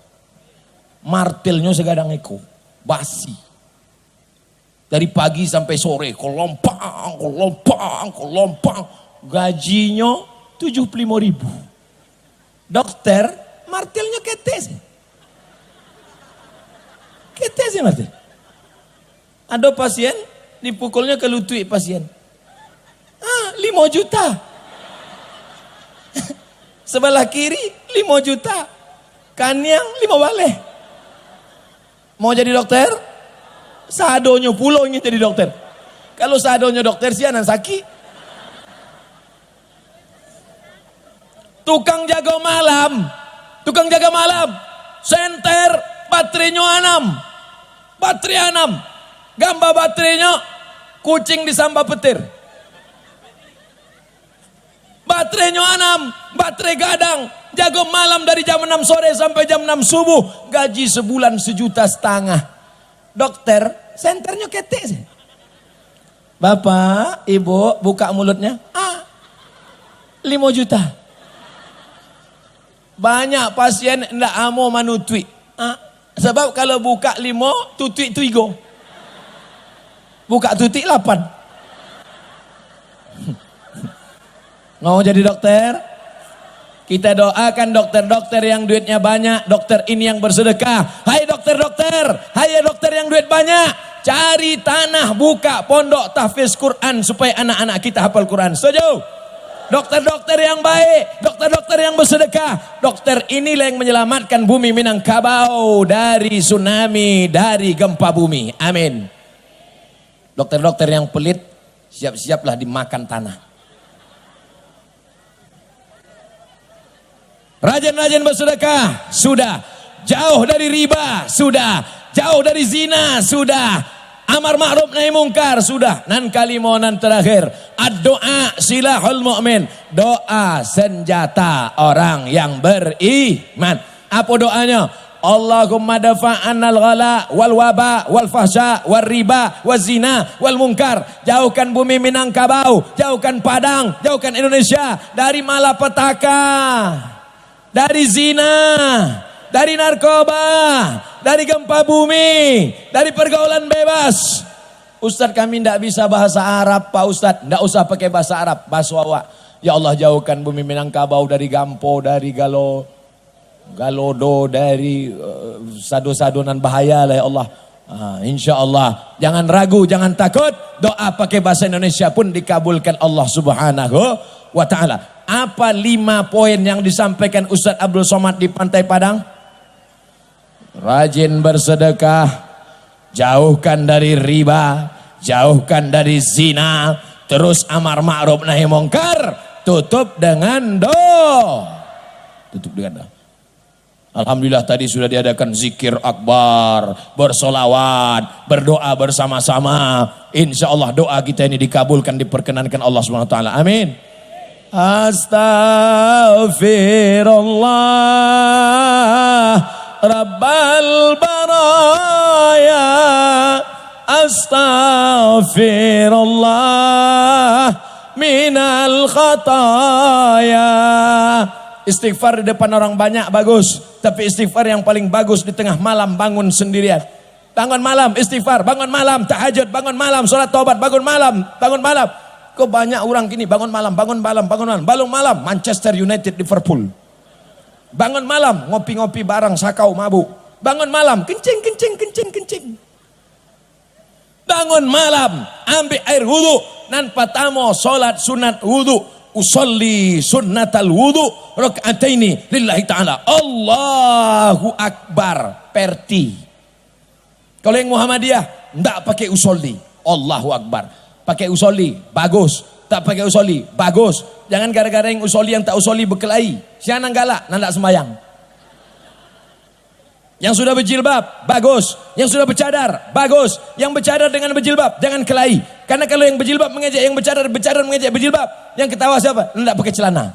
Martilnya segadang eko, basi. Dari pagi sampai sore, kolompang. Gajinya 75.000. Dokter, martilnya ketek. Ketek sih martil. Ada pasien, dipukulnya ke lutut pasien. 5 juta. Sebelah kiri 5 juta. Kanyang 5 bale. Mau jadi dokter? Sadonya pulau ingin jadi dokter. Kalau sadonya dokter sianan sakit. Tukang jaga malam. Senter baterainya 6. Baterai 6. Gambar baterainya kucing disambah petir. Baterainya 6, baterai gadang, jago malam dari jam 6 sore sampai jam 6 subuh, gaji sebulan 1,5 juta. Dokter, senternya ketek sih. Bapak, ibu, buka mulutnya. 5 juta. Banyak pasien ndak amo manutui. Sebab kalau buka 5, tutui 3. Buka tutik 8. Mau jadi dokter? Kita doakan dokter-dokter yang duitnya banyak. Dokter ini yang bersedekah. Hai dokter-dokter. Hai dokter yang duit banyak. Cari tanah, buka pondok tahfiz Quran supaya anak-anak kita hafal Quran. Setuju? Dokter-dokter yang baik. Dokter-dokter yang bersedekah. Dokter inilah yang menyelamatkan bumi Minangkabau dari tsunami, dari gempa bumi. Amin. Dokter-dokter yang pelit, siap-siaplah dimakan tanah. Rajin-rajin bersedekah, sudah. Jauh dari riba, sudah. Jauh dari zina, sudah. Amar ma'ruf nahi mungkar, sudah. Nan kalimonan terakhir. Ad-doa silahul mu'min. Doa senjata orang yang beriman. Apa doanya? Allahumma dafa'annal ghala wal waba wal fahsya wal riba wal zina wal munkar. Jauhkan bumi Minangkabau, jauhkan Padang, jauhkan Indonesia dari malapetaka, dari zina, dari narkoba, dari gempa bumi, dari pergaulan bebas. Ustadz kami tidak bisa bahasa Arab Pak Ustadz, tidak usah pakai bahasa Arab, bahasa Wawa. Ya Allah jauhkan bumi Minangkabau dari Gampo, dari Galodo, dari sado-sadonan bahaya lah ya Allah. Insya Allah jangan ragu, jangan takut. Doa pakai bahasa Indonesia pun dikabulkan Allah Subhanahu wa ta'ala. Apa 5 poin yang disampaikan Ustadz Abdul Somad di Pantai Padang? Rajin bersedekah, jauhkan dari riba, jauhkan dari zina, terus amar ma'ruf nahi mungkar, tutup dengan doa. Alhamdulillah tadi sudah diadakan zikir akbar, bersolawat, berdoa bersama-sama. Insya Allah doa kita ini dikabulkan, diperkenankan Allah SWT. Amin. Astaghfirullah Rabbal baraya. Astaghfirullah minal khataya. Istighfar di depan orang banyak bagus, tapi istighfar yang paling bagus di tengah malam bangun sendirian. Bangun malam istighfar, bangun malam tahajud, bangun malam salat taubat, bangun malam. Kok banyak orang gini bangun malam Manchester United, Liverpool. Bangun malam ngopi-ngopi barang sakau mabuk. Bangun malam kencing. Bangun malam ambil air wudu, nan patamo salat sunat wudu. Usolli sunnatal wudu raka'ataini lillahi ta'ala. Allahu Akbar perti. Kalau yang Muhammadiyah enggak pakai usolli, Allahu Akbar. Pakai usoli, bagus. Tak pakai usoli, bagus. Jangan gara-gara yang usoli yang tak usoli berkelahi. Siapa nang galak, nak sembayang. Yang sudah berjilbab, bagus. Yang sudah bercadar, bagus. Yang bercadar dengan berjilbab, jangan kelahi. Karena kalau yang berjilbab mengejek yang bercadar mengejek berjilbab. Yang ketawa siapa? Hendak pakai celana.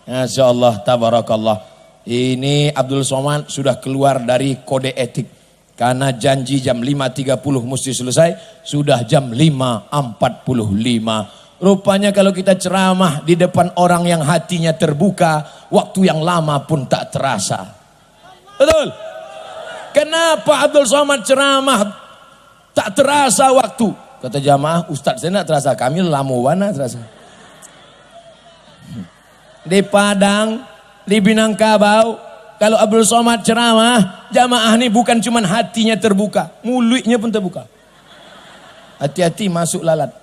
Masya Allah, tabarakallah. Ini Abdul Somad sudah keluar dari kode etik. Karena janji jam 5.30 mesti selesai, sudah jam 5.45. Rupanya kalau kita ceramah di depan orang yang hatinya terbuka, waktu yang lama pun tak terasa. Betul? Kenapa Abdul Somad ceramah tak terasa waktu? Kata jamaah, Ustaz saya tak terasa, kami lamuwana terasa. Di Padang, di Minangkabau, kalau Abdul Somad ceramah, jamaah ini bukan cuma hatinya terbuka, mulutnya pun terbuka. Hati-hati masuk lalat.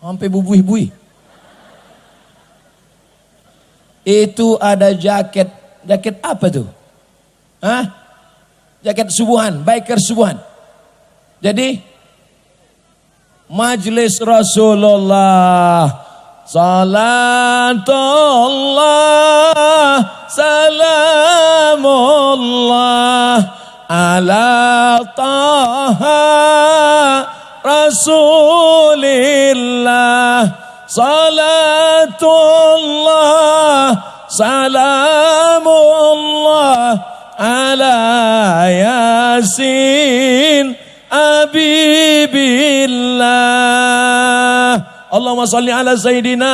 Sampai bubuih-buih. Itu ada jaket apa tuh? Jaket subuhan, biker subuhan. Jadi Majlis Rasulullah, salatullah salamullah ala taha rasulillah, salatullah salamullah ala yasin abibillah. Allahumma salli ala Sayyidina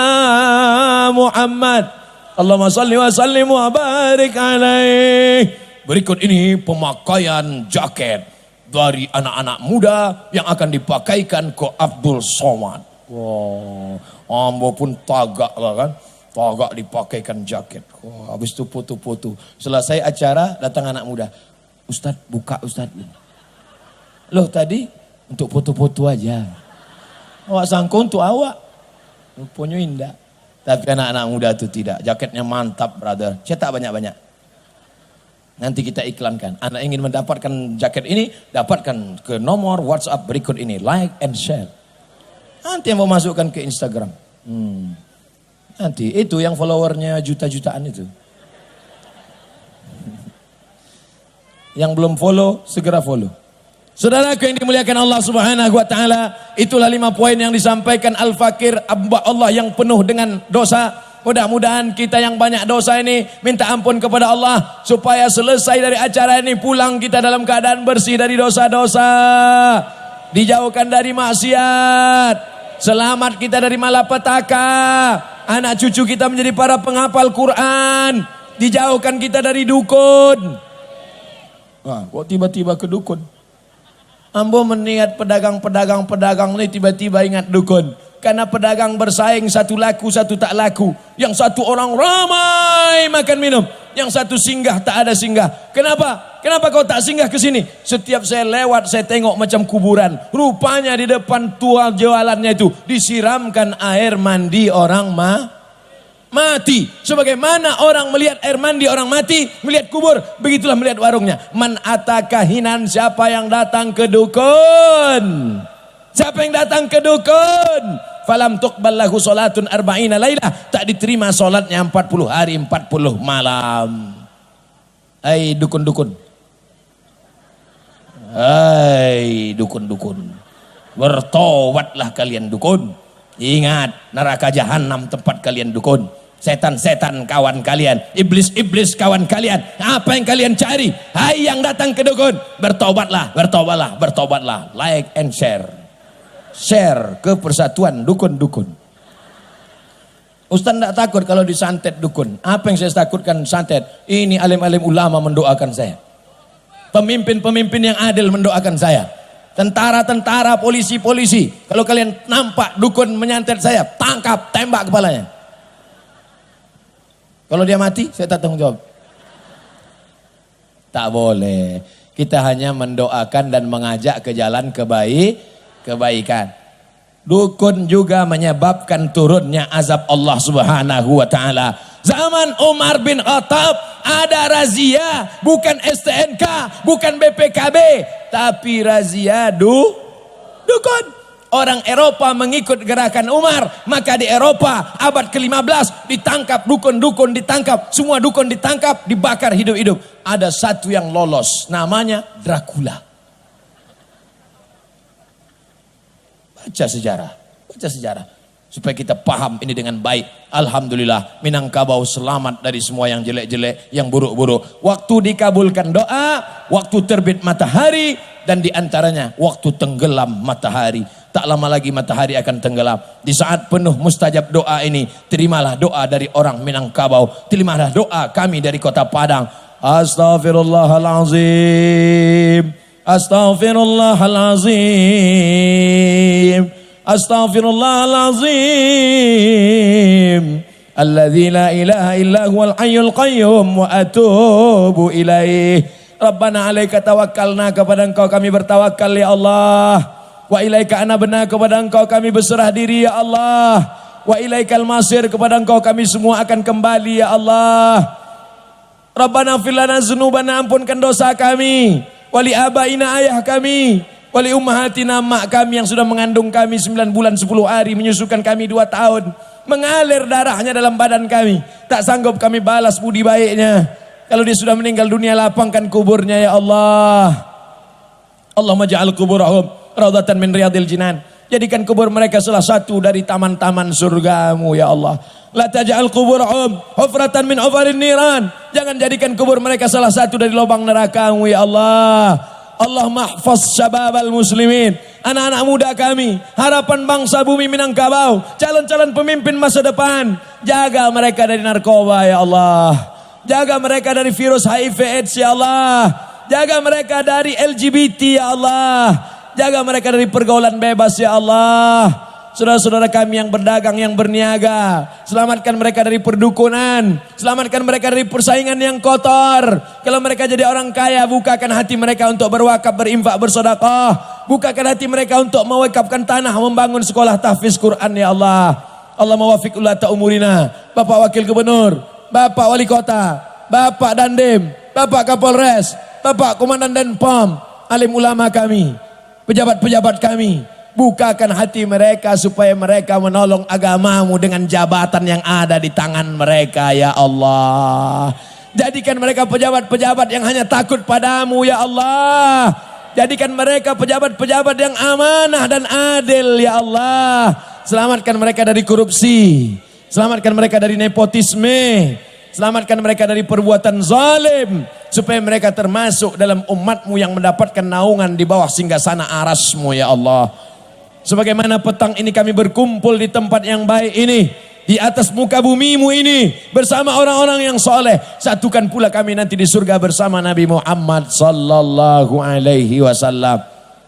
Muhammad. Allahumma salli wa sallim wa barik alaih. Berikut ini pemakaian jaket dari anak-anak muda yang akan dipakaikan ke Abdul Somad. Wow, ambo pun tagak lah kan. Tagak dipakaikan jaket. Wow, habis itu foto-foto. Selesai acara datang anak muda. Ustaz, buka Ustaz. Loh tadi untuk foto-foto aja. Awak sangka untuk awak. Rupanya indah. Tapi anak-anak muda itu tidak. Jaketnya mantap brother. Cetak banyak-banyak. Nanti kita iklankan. Anda ingin mendapatkan jaket ini, dapatkan ke nomor WhatsApp berikut ini. Like and share. Nanti yang mau masukkan ke Instagram. Nanti itu yang followernya juta-jutaan itu. Yang belum follow, segera follow. Saudaraku yang dimuliakan Allah Subhanahu wa taala, itulah 5 poin yang disampaikan Al-Fakir, hamba Allah yang penuh dengan dosa. Mudah-mudahan kita yang banyak dosa ini minta ampun kepada Allah supaya selesai dari acara ini pulang kita dalam keadaan bersih dari dosa-dosa, dijauhkan dari maksiat, selamat kita dari malapetaka, anak cucu kita menjadi para penghafal Quran, dijauhkan kita dari dukun. Kok tiba-tiba ke dukun? Ambo meniat pedagang ini tiba-tiba ingat dukun. Karena pedagang bersaing, satu laku satu tak laku. Yang satu orang ramai makan minum, yang satu singgah tak ada singgah. Kenapa? Kenapa kau tak singgah ke sini? Setiap saya lewat saya tengok macam kuburan. Rupanya di depan tua jualannya itu disiramkan air mandi orang mati. Sebagaimana orang melihat air mandi orang mati, melihat kubur, begitulah melihat warungnya. Man atakahinan, siapa yang datang ke dukun? Siapa yang datang ke dukun? Falam tuqbal lahu salatun arba'ina lailah, tak diterima salatnya 40 hari 40 malam. Hai dukun-dukun. Hai dukun-dukun. Bertobatlah kalian dukun. Ingat, neraka jahanam tempat kalian dukun. Setan-setan kawan kalian, iblis-iblis kawan kalian. Apa yang kalian cari? Hai yang datang ke dukun, bertobatlah. Like and share. Share ke persatuan dukun-dukun. Ustaz tidak takut kalau disantet dukun. Apa yang saya takutkan santet? Ini alim-alim ulama mendoakan saya. Pemimpin-pemimpin yang adil mendoakan saya. Tentara-tentara, polisi-polisi. Kalau kalian nampak dukun menyantet saya, tangkap, tembak kepalanya. Kalau dia mati, saya tak tanggung jawab. Tak boleh. Kita hanya mendoakan dan mengajak ke jalan kebaikan. Dukun juga menyebabkan turunnya azab Allah Subhanahu wa taala. Zaman Umar bin Khattab ada razia, bukan STNK, bukan BPKB, tapi razia dukun. Orang Eropa mengikut gerakan Umar, maka di Eropa abad ke-15 ditangkap dukun-dukun, ditangkap, semua dukun ditangkap, dibakar hidup-hidup. Ada satu yang lolos, namanya Dracula. Baca sejarah supaya kita paham ini dengan baik. Alhamdulillah, Minangkabau selamat dari semua yang jelek-jelek, yang buruk-buruk. Waktu dikabulkan doa, waktu terbit matahari, dan diantaranya waktu tenggelam matahari. Tak lama lagi matahari akan tenggelam. Di saat penuh mustajab doa ini, terimalah doa dari orang Minangkabau, terimalah doa kami dari Kota Padang. Astaghfirullahalazim, astaghfirullahalazim, astaghfirullahalazim, alladzi la ilaha illa huwal hayyul qayyum wa atubu ilaih. Rabbana alaika tawakkalna, kepada Engkau kami bertawakal ya Allah. Wa ilaika anabna, kepada Engkau kami berserah diri ya Allah. Wa ilaikal masir, kepada Engkau kami semua akan kembali ya Allah. Rabbana fir lana dzunubana, ampunkan dosa kami. Wali abaina, ayah kami. Wali ummahatina, mak kami yang sudah mengandung kami 9 bulan 10 hari, menyusukan kami 2 tahun. Mengalir darahnya dalam badan kami. Tak sanggup kami balas budi baiknya. Kalau dia sudah meninggal dunia, lapangkan kuburnya ya Allah. Allahumma ja'al kuburahum raudhatan min riyadil jinan. Jadikan kubur mereka salah satu dari taman-taman surgamu ya Allah. La taj'al kuburahum hufratan min hufarin niran. Jangan jadikan kubur mereka salah satu dari lubang nerakamu ya Allah. Allahumma hafaz syababal muslimin, anak-anak muda kami, harapan bangsa bumi Minangkabau, calon-calon pemimpin masa depan. Jaga mereka dari narkoba ya Allah. Jaga mereka dari virus HIV AIDS ya Allah. Jaga mereka dari LGBT ya Allah. Jaga mereka dari pergaulan bebas ya Allah. Saudara-saudara kami yang berdagang, yang berniaga, selamatkan mereka dari perdukunan. Selamatkan mereka dari persaingan yang kotor. Kalau mereka jadi orang kaya, bukakan hati mereka untuk berwakaf, berinfak, bersedekah. Bukakan hati mereka untuk mewakafkan tanah, membangun sekolah tahfiz Quran ya Allah. Allah mawafiq ulata umurina. Bapak Wakil Gubernur, Bapak Wali Kota, Bapak Dandim, Bapak Kapolres, Bapak Komandan Denpom, alim ulama kami, pejabat-pejabat kami, bukakan hati mereka supaya mereka menolong agamamu dengan jabatan yang ada di tangan mereka ya Allah. Jadikan mereka pejabat-pejabat yang hanya takut padamu ya Allah. Jadikan mereka pejabat-pejabat yang amanah dan adil ya Allah. Selamatkan mereka dari korupsi. Selamatkan mereka dari nepotisme. Selamatkan mereka dari perbuatan zalim. Supaya mereka termasuk dalam umatmu yang mendapatkan naungan di bawah singgasana arasmu ya Allah. Sebagaimana petang ini kami berkumpul di tempat yang baik ini, di atas muka bumimu ini, bersama orang-orang yang soleh. Satukan pula kami nanti di surga bersama Nabi Muhammad sallallahu alaihi wasallam.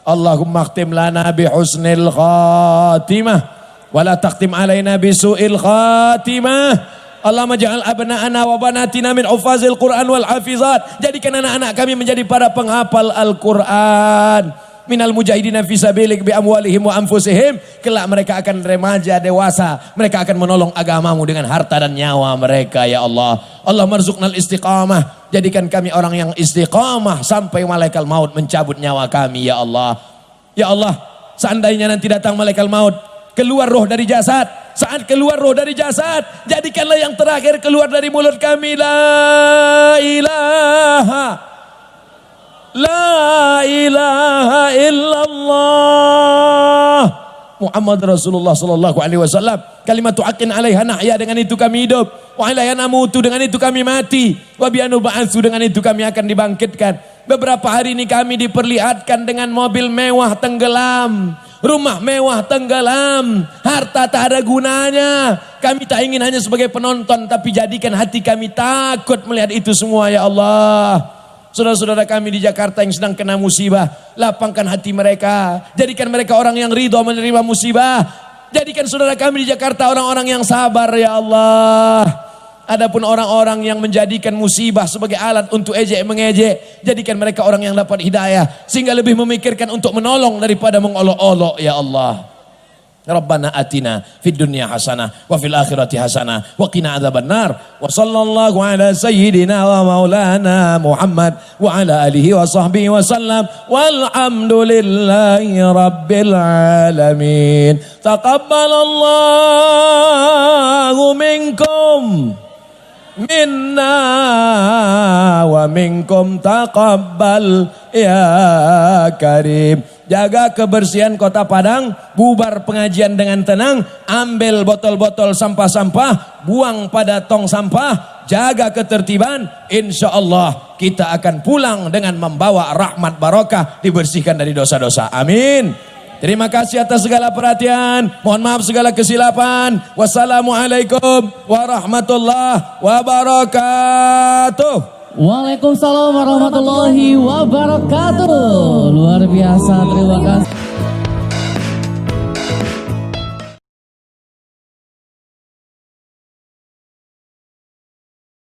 Allahumma khtim lana bi husnil khatimah. Wala taqtim alaina bisu'il khatimah. Allahumma ja'al abna'ana wa banatina min hufazil Qur'an wal hafizat. Jadikan anak-anak kami menjadi para penghafal Al-Quran. Minal mujahidina fi sabilik bi amwalihim wa anfusihim. Kelak mereka akan remaja dewasa. Mereka akan menolong agamamu dengan harta dan nyawa mereka ya Allah. Allah marzuqnal istiqamah. Jadikan kami orang yang istiqamah sampai malaikat maut mencabut nyawa kami ya Allah. Ya Allah, seandainya nanti datang malaikat maut, keluar roh dari jasad. Saat keluar roh dari jasad, jadikanlah yang terakhir keluar dari mulut kami, la ilaha illallah Muhammad Rasulullah sallallahu alaihi wasallam. Kalimatu haqqin 'alaiha nahya, dengan itu kami hidup. Wa 'alaiha namutu, dengan itu kami mati. Wa bi'anu ba'atsu, dengan itu kami akan dibangkitkan. Beberapa hari ini kami diperlihatkan dengan mobil mewah tenggelam, rumah mewah tenggelam, harta tak ada gunanya. Kami tak ingin hanya sebagai penonton, tapi jadikan hati kami takut melihat itu semua ya Allah. Saudara-saudara kami di Jakarta yang sedang kena musibah, lapangkan hati mereka. Jadikan mereka orang yang ridho menerima musibah. Jadikan saudara kami di Jakarta orang-orang yang sabar ya Allah. Adapun orang-orang yang menjadikan musibah sebagai alat untuk ejek mengejek, jadikan mereka orang yang dapat hidayah, sehingga lebih memikirkan untuk menolong daripada mengolok-olok ya Allah. Rabbana atina fid dunya hasanah wa fil akhirati hasanah wa qina adzabannar wa sallallahu ala sayyidina wa maulana Muhammad wa ala alihi wa sahbihi wa sallam walhamdulillahi rabbil alamin. Taqabbalallahu minkum minna wa minkum taqabbal ya karim. Jaga kebersihan Kota Padang, bubar pengajian dengan tenang, ambil botol-botol sampah-sampah, buang pada tong sampah, jaga ketertiban, insya Allah kita akan pulang dengan membawa rahmat barokah, dibersihkan dari dosa-dosa. Amin. Terima kasih atas segala perhatian. Mohon maaf segala kesilapan. Wassalamualaikum warahmatullahi wabarakatuh. Waalaikumsalam warahmatullahi wabarakatuh. Luar biasa, terima kasih.